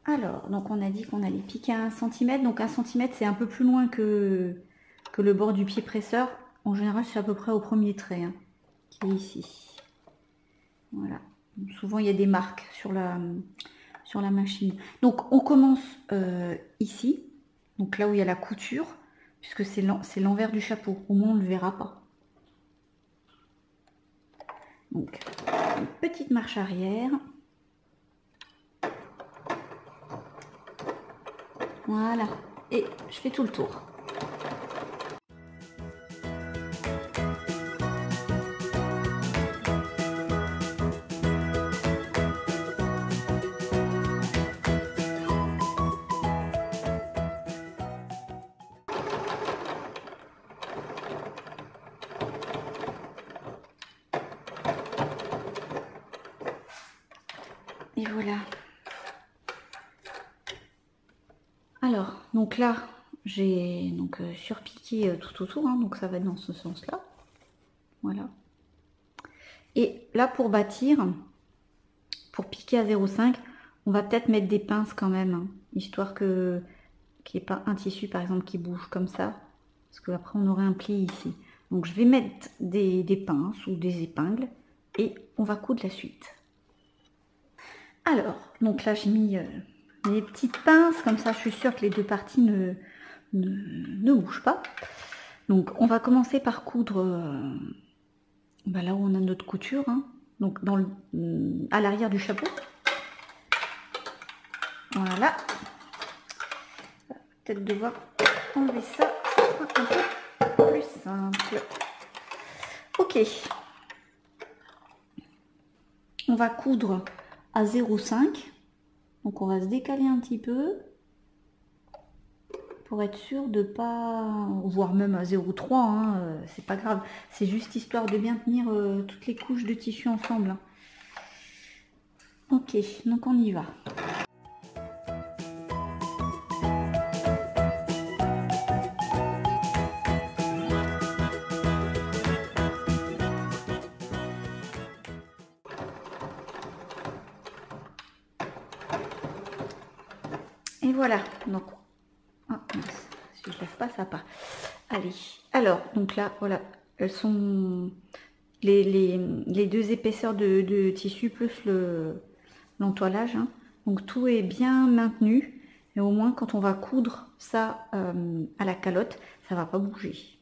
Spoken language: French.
Alors, donc on a dit qu'on allait piquer à 1 cm. Donc 1 cm, c'est un peu plus loin que le bord du pied presseur. En général, c'est à peu près au premier trait, hein, qui est ici. Voilà. Souvent, il y a des marques sur la machine. Donc, on commence ici. Donc là où il y a la couture, puisque c'est l'envers du chapeau. Au moins, on ne le verra pas. Donc, une petite marche arrière. Voilà. Et je fais tout le tour. Et voilà. Alors, donc là, j'ai donc surpiqué tout autour, hein, donc ça va dans ce sens-là. Voilà. Et là, pour bâtir, pour piquer à 0,5, on va peut-être mettre des pinces quand même, hein, histoire qu'il n'y ait pas un tissu, par exemple, qui bouge comme ça, parce que après on aurait un pli ici. Donc je vais mettre des pinces ou des épingles, et on va coudre la suite. Alors, donc là j'ai mis les petites pinces, comme ça je suis sûre que les deux parties ne bougent pas. Donc on va commencer par coudre là où on a notre couture, hein, donc à l'arrière du chapeau. Voilà. Peut-être devoir enlever ça, un peu plus simple. Ok. On va coudre à 0,5. Donc on va se décaler un petit peu pour être sûr de pas, voire même à 0,3, hein, c'est pas grave. C'est juste histoire de bien tenir toutes les couches de tissu ensemble. Ok, donc on y va. Et voilà, donc, oh, mince, si je lève pas, ça part. Allez, alors, donc là, voilà, elles sont les deux épaisseurs de tissu plus l'entoilage, hein. Donc tout est bien maintenu, et au moins quand on va coudre ça à la calotte, ça va pas bouger.